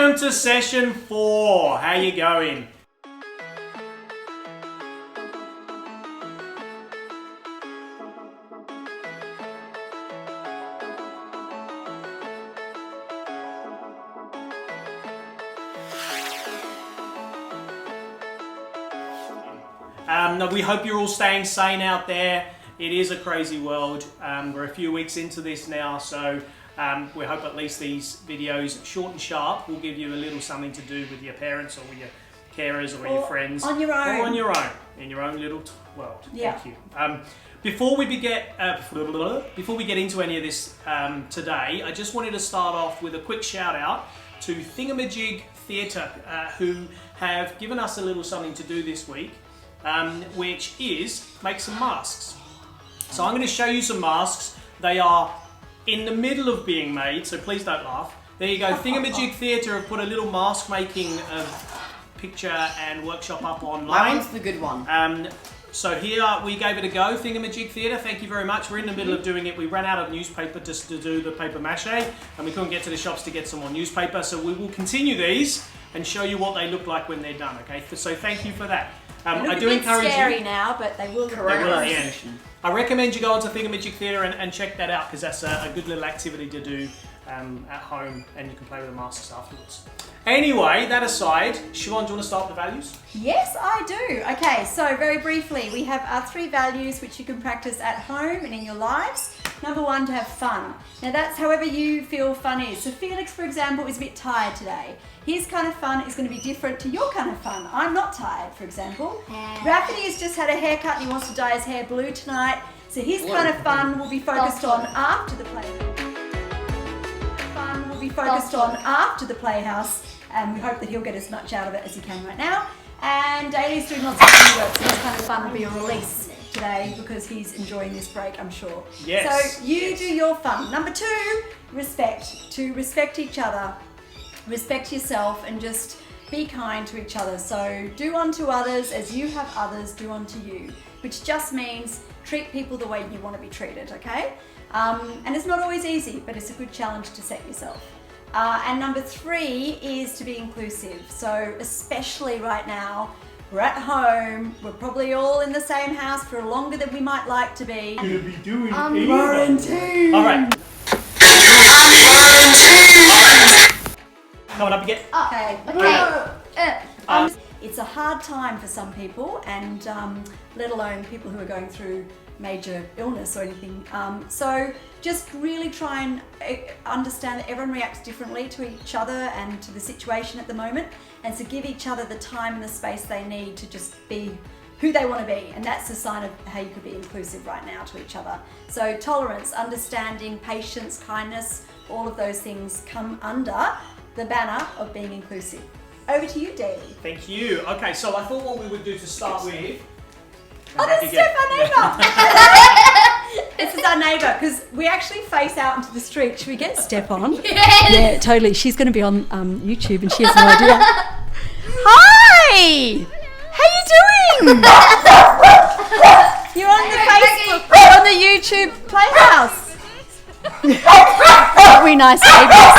Welcome to session 4. How you going? We hope you're all staying sane out there. It is a crazy world. We're a few weeks into this now, so we hope at least these videos, short and sharp, will give you a little something to do with your parents or with your carers or with your friends. On your own. Or on your own, in your own little world. Yeah. Thank you. Before we get into any of this today, I just wanted to start off with a quick shout out to Thingamajig Theatre, who have given us a little something to do this week. Which is make some masks. So I'm going to show you some masks. They are in the middle of being made, so please don't laugh. There you go. Thingamajig Theatre have put a little mask making picture and workshop up online. That one's the good one. So here we gave it a go. Thingamajig Theatre, thank you very much. We're in the middle of doing it. We ran out of newspaper just to do the paper mache, and we couldn't get to the shops to get some more newspaper. So we will continue these and show you what they look like when they're done. Okay. So thank you for that. I do encourage scary you. now, but they will. Yeah. I recommend you go onto Thingamajig Theatre and check that out because that's a good little activity to do at home, and you can play with the masks afterwards. Anyway, that aside, Siobhan, do you want to start with the values? Yes, I do. Okay, so very briefly, we have our 3 values which you can practice at home and in your lives. Number 1, to have fun. Now that's however you feel fun is. So Felix, for example, is a bit tired today. His kind of fun is going to be different to your kind of fun. I'm not tired, for example. Rafferty has just had a haircut and he wants to dye his hair blue tonight. So his kind of fun will be focused on after the playhouse. And we hope that he'll get as much out of it as he can right now. And Daly's doing lots of homework, so his kind of fun will be a release today because he's enjoying this break, I'm sure. Yes. So you do your fun. Number 2, respect. To respect each other, respect yourself, and just be kind to each other. So do unto others as you have others do unto you, which just means treat people the way you want to be treated, okay? And it's not always easy, but it's a good challenge to set yourself. And number 3 is to be inclusive. So especially right now, we're at home, we're probably all in the same house for longer than we might like to be. Gonna be doing Quarantine. All right. Coming up again. Okay. It's a hard time for some people, and let alone people who are going through major illness or anything. So just really try and understand that everyone reacts differently to each other and to the situation at the moment, and so give each other the time and the space they need to just be who they want to be, and that's a sign of how you could be inclusive right now to each other. So tolerance, understanding, patience, kindness, all of those things come under the banner of being inclusive. Over to you, Daly. Thank you. Okay, so I thought what we would do to start with. Oh, that's Steph, our neighbour. This is our neighbour, because we actually face out into the street. Should we get Steph on? Yes. Yeah, totally. She's going to be on YouTube, and she has no idea. Hi! How you doing? You're on the Facebook, you're on the YouTube Playhouse. Aren't we nice neighbours?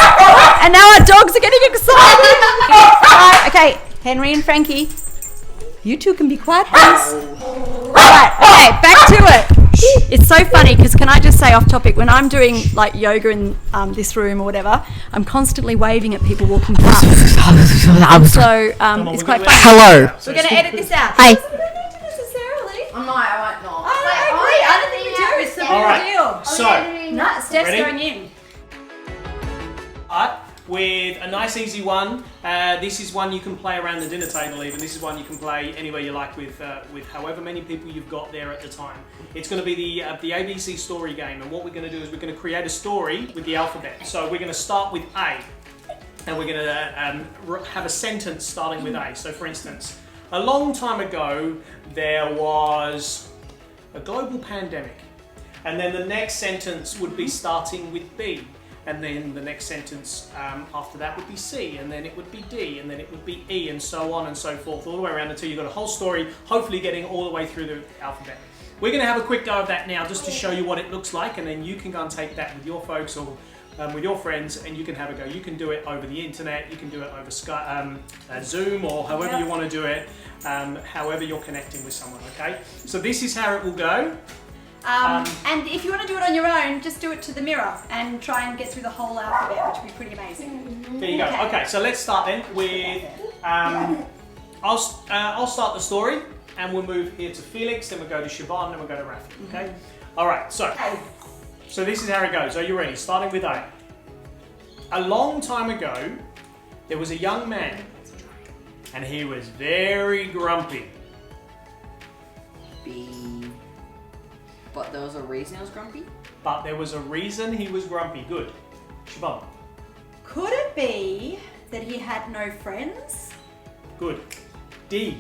And now our dogs are getting excited. Right, okay, Henry and Frankie, you two can be quiet, please. Right, okay, back to it. It's so funny because, can I just say off topic, when I'm doing like yoga in this room or whatever, I'm constantly waving at people walking past. So it's quite funny. Hello. We're going to edit this out. Hi. Necessarily. I might not. I agree. I don't think you do. It's the real All right. deal. So, No, Steph's ready? going in. with a nice easy one. This is one you can play around the dinner table even. This is one you can play anywhere you like with however many people you've got there at the time. It's going to be the ABC story game, and what we're going to do is we're going to create a story with the alphabet. So we're going to start with A, and we're going to have a sentence starting with A. So for instance, a long time ago there was a global pandemic, and then the next sentence would be starting with B. And then the next sentence after that would be C, and then it would be D, and then it would be E, and so on and so forth, all the way around until you've got a whole story, hopefully getting all the way through the alphabet. We're going to have a quick go of that now just to show you what it looks like, and then you can go and take that with your folks or with your friends, and you can have a go. You can do it over the internet, you can do it over Skype, Zoom, or however you want to do it, however you're connecting with someone, okay? So this is how it will go. And if you want to do it on your own, just do it to the mirror and try and get through the whole alphabet, which would be pretty amazing. There you go. Okay, so let's start then with, I'll start the story, and we'll move here to Felix, then we'll go to Siobhan, then we'll go to Rafi, okay? All right, so this is how it goes. Are you ready? Starting with A. A long time ago, there was a young man, and he was very grumpy. B. But there was a reason he was grumpy? But there was a reason he was grumpy. Good. Siobhan. Could it be that he had no friends? Good. D.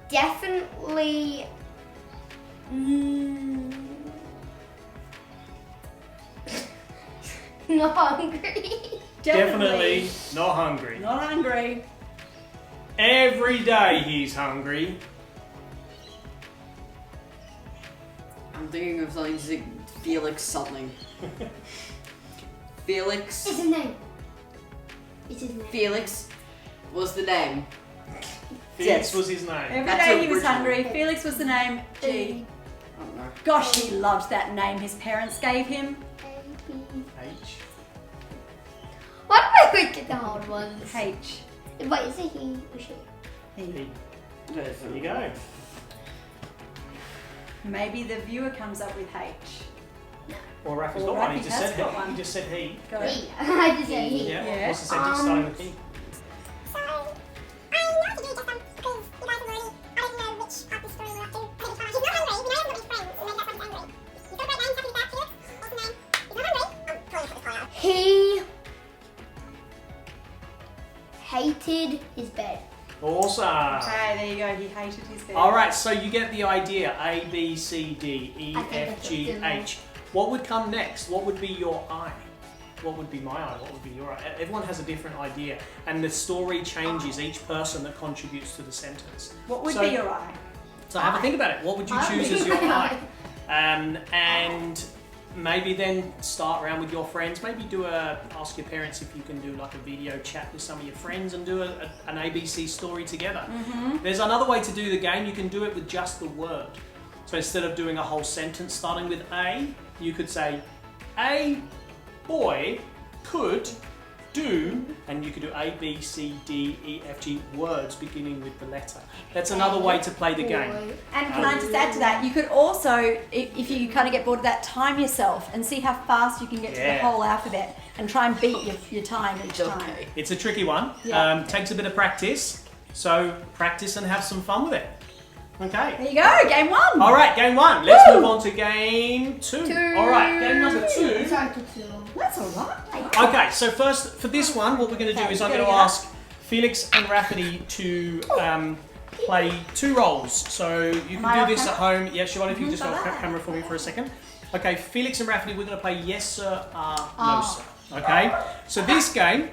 Definitely. Not hungry. Definitely not hungry. Not hungry. Every day he's hungry. I'm thinking of something like Felix something. Felix. It's his name. It's his name. Felix was the name. Felix was his name. Every That's day he was original. hungry. Felix was the name. G. I don't know. Gosh, he loved that name his parents gave him. H. Why do I get the hard ones? H. Wait, is it he or she? E. There you go. Maybe the viewer comes up with H. Or Rafi's Or got one. Rafi He just has said got he. one. He just said he. Go. He. I just said he. Yeah. Yeah. What's the sentence starting with he? He hated his bed. Awesome. Okay, there you go. He hated his bed. All right, so you get the idea. A, B, C, D, E, I think F, that's G, what it is. H. What would come next? What would be your I? What would be my I? What would be your I? Everyone has a different idea, and the story changes each person that contributes to the sentence. What would So- be your I? So have a think about it. What would you choose as your I? And maybe then start around with your friends. Maybe ask your parents if you can do like a video chat with some of your friends and do an ABC story together. There's another way to do the game. You can do it with just the word. So instead of doing a whole sentence starting with A, you could say, a boy could do, and you could do A, B, C, D, E, F, G words beginning with the letter. That's another way to play the game. And can I just add to that? You could also, if you kind of get bored of that, time yourself and see how fast you can get to the Yeah. whole alphabet and try and beat your time each time. Okay. It's a tricky one. Yeah. Takes a bit of practice. So practice and have some fun with it. Okay. There you go, game one. All right, game one. Let's Woo! move on to game two. All right, game number two. Sorry, took too long. That's all right. Okay, so first for this one, what we're going to do Okay, is I'm go going to get ask Felix and Rafferty to play two roles. So you Am can I do off this at camera? home. Yeah, Siobhan, if you just got bye-bye. the camera for me for a second. Okay, Felix and Rafferty, we're going to play yes sir, no sir. Okay, so this game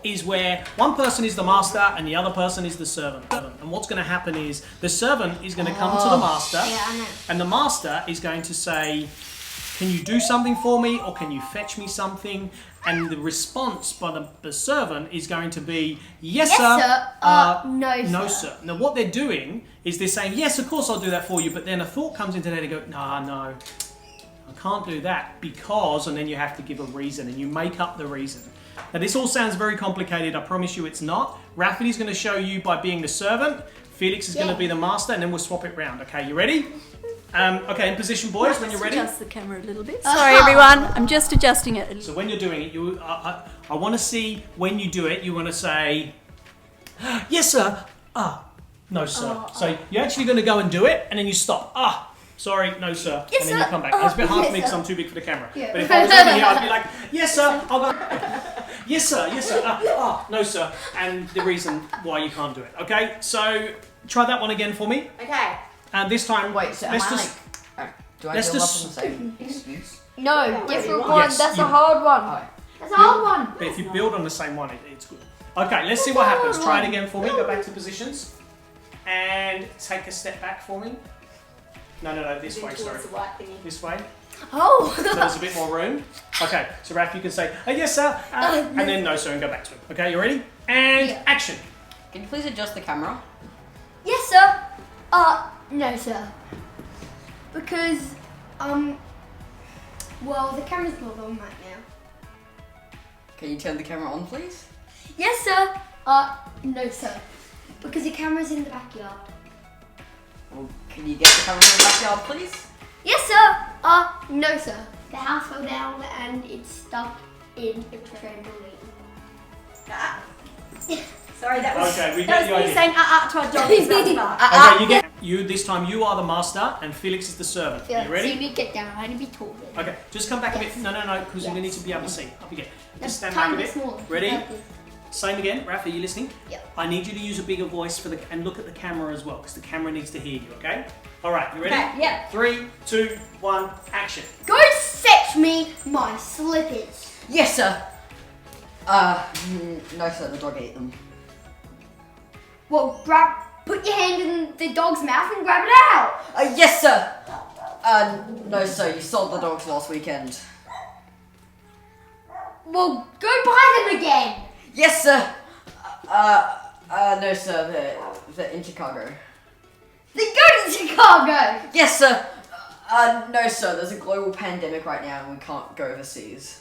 is where one person is the master and the other person is the servant. And what's going to happen is the servant is going to come to the master, Yeah, I know. and the master is going to say, can you do something for me, or can you fetch me something? And the response by the servant is going to be yes, Yes, sir, sir, no, no sir. sir. Now what they're doing is they're saying, yes, of course I'll do that for you, but then a thought comes into their head and go, no, I can't do that because, and then you have to give a reason, and you make up the reason. Now this all sounds very complicated, I promise you it's not. Rafferty's going to show you by being the servant, Felix is going to be the master, and then we'll swap it round. Okay, you ready? Okay, in position, boys, when you're ready. Adjust the camera a little bit. Sorry, everyone. I'm just adjusting it. So when you're doing it, I want to see when you do it, you want to say, yes sir, no sir. So you're actually going to go and do it, and then you stop. Sorry, no sir. Yes, and then you sir. come back. It's a bit hard for me Yes, because sir. I'm too big for the camera. Yeah. But if I was over here, I'd be like, yes sir, I'll go, yes sir, no sir. And the reason why you can't do it. Okay, so try that one again for me. Okay. And this time, Wait, so am let's I just, do I let's build just- up on the same excuse? No, different Yes, one. That's you- a hard one. Alright. That's a hard one. But if you build on the same one, it's good. Okay, let's see what happens. Try it again for me. Go back to positions. And take a step back for me. No, this way, sorry. This way. Oh. So there's a bit more room. Okay, so Raph, you can say, yes sir, and then no sir, and go back to him. Okay, you ready? And Yeah. action. Can you please adjust the camera? Yes, sir. No, sir. Because, well, the camera's not on right now. Can you turn the camera on, please? Yes, sir. No, sir. Because the camera's in the backyard. Well, can you get the camera in the backyard, please? Yes, sir. No, sir. The house fell down and it's stuck in a trampoline. Sorry, that was, Okay, we that get was the me idea. saying to our dog. He's about to bark. Okay, you get this time. You are the master, and Felix is the servant. Yeah, You ready? So you get down. I need to be taller. Okay, just come back a bit. Yes. No, because Yes. we need to be able to see. Up again. Just stand Tiny back a bit. bit smaller. Ready? Like this. Same again. Raph, are you listening? Yep. I need you to use a bigger voice and look at the camera as well, because the camera needs to hear you. Okay? All right. You ready? Okay, yeah. 3, 2, 1, action. Go fetch me my slippers. Yes, sir. No, sir. The dog ate them. Well, put your hand in the dog's mouth and grab it out. Yes, sir. No, sir. You sold the dogs last weekend. Well, go buy them again. Yes, sir. No, sir. They're in Chicago. Then go to Chicago. Yes, sir. No, sir. There's a global pandemic right now, and we can't go overseas.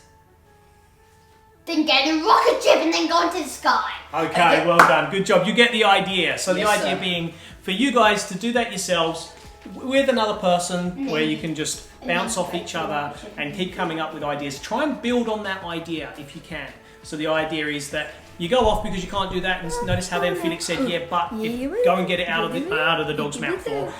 Then get a rocket ship and then go into the sky. Okay, well done. Good job. You get the idea. So the Yes, idea sir. being for you guys to do that yourselves with another person where you can just bounce off each other and keep coming up with ideas. Try and build on that idea if you can. So the idea is that you go off because you can't do that, and notice how then Felix said, go and get it out of the dog's mouth, or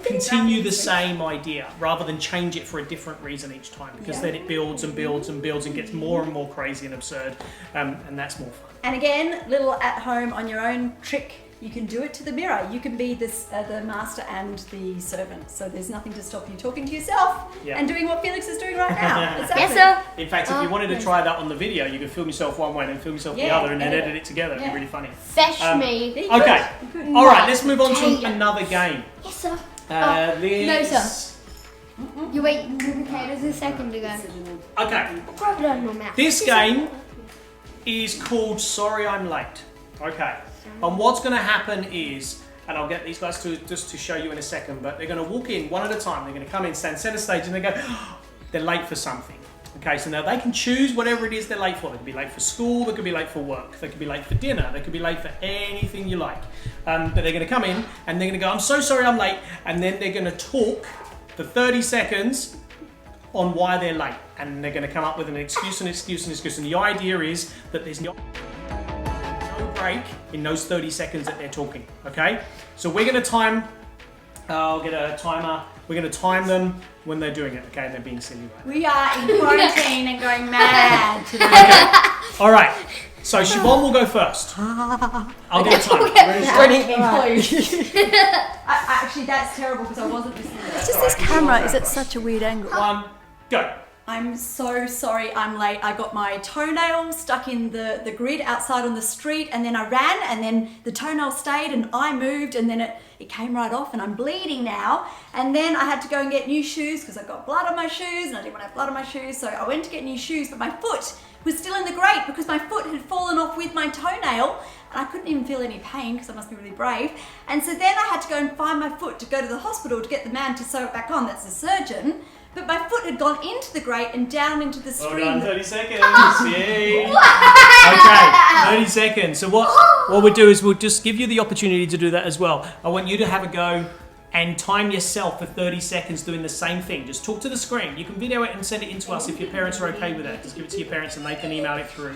continue the same idea rather than change it for a different reason each time, because then it builds and builds and builds and gets more and more crazy and absurd, and that's more fun. And again, little at home on your own trick. You can do it to the mirror. You can be the master and the servant. So there's nothing to stop you talking to yourself and doing what Felix is doing right now. Exactly. Yes, sir. In fact, if you wanted to try that on the video, you could film yourself one way and then film yourself the other and then edit it together. It'd be really funny. Fetch me. Yeah, you Okay. could. All right, let's move on to Potato. another game. Yes, sir. No, sir. You wait the potatoes a second ago. Okay, Grab it out of your mouth. this game is called Sorry I'm Late. Okay, and what's going to happen is, and I'll get these guys to show you in a second, but they're going to walk in one at a time. They're going to come in, stand center stage, and they go, they're late for something. Okay, so now they can choose whatever it is they're late for. They could be late for school, they could be late for work, they could be late for dinner, they could be late for anything you like. But they're going to come in and they're going to go, I'm so sorry I'm late, and then they're going to talk for 30 seconds on why they're late. And they're going to come up with an excuse and excuse and excuse. And the idea is that there's no break in those 30 seconds that they're talking, okay? So we're going to time, I'll get a timer, we're going to time them when they're doing it, okay? And they're being silly right now. We are in quarantine and going mad today. All right, so Siobhan will go first. I'll get a timer. Actually, that's terrible because I wasn't listening. It's just Alright, this camera is at such a weird angle. 1, go. I'm so sorry I'm late. I got my toenail stuck in the grid outside on the street, and then I ran, and then the toenail stayed and I moved, and then it came right off, and I'm bleeding now. And then I had to go and get new shoes because I got blood on my shoes and I didn't want to have blood on my shoes, so I went to get new shoes, but my foot was still in the grate because my foot had fallen off with my toenail, and I couldn't even feel any pain because I must be really brave. And so then I had to go and find my foot to go to the hospital to get the man to sew it back on. That's the surgeon. But my foot had gone into the grate and down into the Well stream. done, 30 seconds. Yay. Okay, 30 seconds. So what we'll do is we'll just give you the opportunity to do that as well. I want you to have a go and time yourself for 30 seconds doing the same thing. Just talk to the screen. You can video it and send it in to us if your parents are okay with that. Just give it to your parents and they can email it through.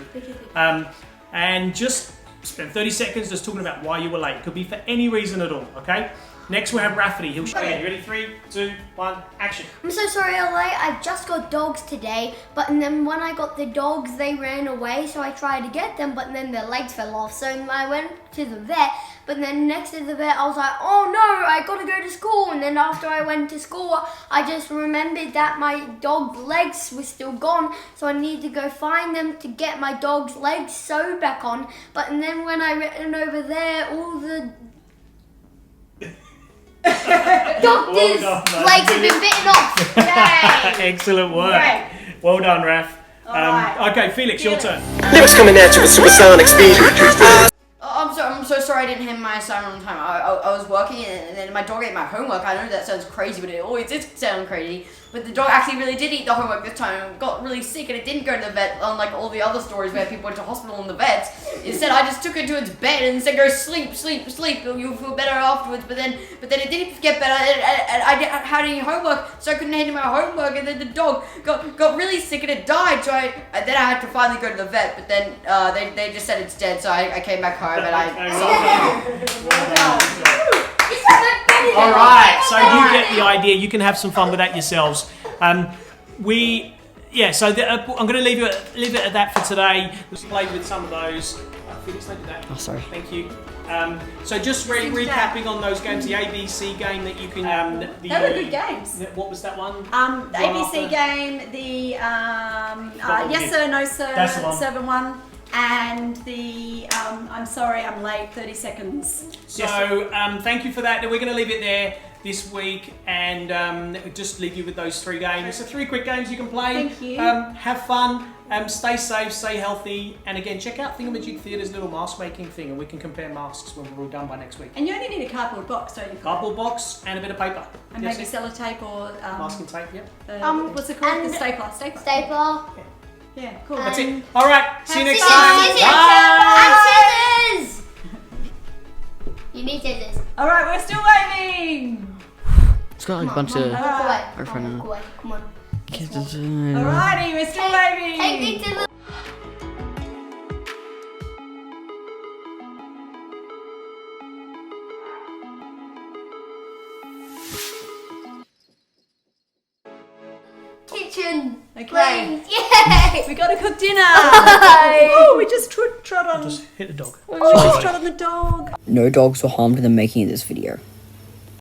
And just spend 30 seconds just talking about why you were late. It could be for any reason at all, okay? Next we'll have Rafferty. He'll show you. You ready? 3, 2, 1, action. I'm so sorry I'm late. I just got dogs today, but then when I got the dogs, they ran away, so I tried to get them, but then their legs fell off. So I went to the vet, but then next to the vet, I was like, oh no, I gotta go to school. And then after I went to school, I just remembered that my dog's legs were still gone, so I need to go find them to get my dog's legs sewed back on. But then when I ran over there, all the Doctor's done, mate. legs have been bitten off. Yay! Excellent work. Great. Well done, Raf. Alright. Okay, Felix, your turn. Lyrics coming at you with supersonic speed. I'm so sorry I didn't have my assignment on time. I was working and then my dog ate my homework. I know that sounds crazy, but it always did sound crazy. But the dog actually really did eat the homework this time and got really sick and it didn't go to the vet, unlike all the other stories where people went to hospital and the vets. Instead, I just took it to its bed and said, go sleep, sleep, sleep, you'll feel better afterwards. But then it didn't get better and I didn't have any homework, so I couldn't hand him my homework and then the dog got really sick and it died. So then I had to finally go to the vet, but then they just said it's dead, so I came back home and I All right, so you get the idea. You can have some fun with that yourselves. I'm going to leave it at that for today. Let's play with some of those. Felix, don't do that. Oh, sorry. Thank you. So just recapping on those games, the ABC game that you can. They were good games. What was that one? The ABC game, the yes sir, no sir, That's the one. 7-1, and the I'm sorry, I'm late, 30 seconds. So thank you for that. We're going to leave it there this week and just leave you with those 3 games. So 3 quick games you can play. Thank you. Have fun. Stay safe, stay healthy, and again, check out Thingamajig Theatre's little mask making thing, and we can compare masks when we're all done by next week. And you only need a cardboard box, don't you? Cardboard box and a bit of paper. And maybe sellotape or masking tape, yep. what's it called? and The stapler. Stapler. Yeah, cool. That's it. All right, see you next Scissors, time. scissors, Bye. and scissors. You need scissors. All right, we're still waiting. It's got like a Come bunch on, of. walk away. our friend- Walk away. Come on. Alrighty, we're still waiting. Take me to the. Kitchen. Okay. Brains. Yay! We gotta cook dinner. Oh, we just trod on. Just hit the dog. We just trod on the dog. No dogs were harmed in the making of this video.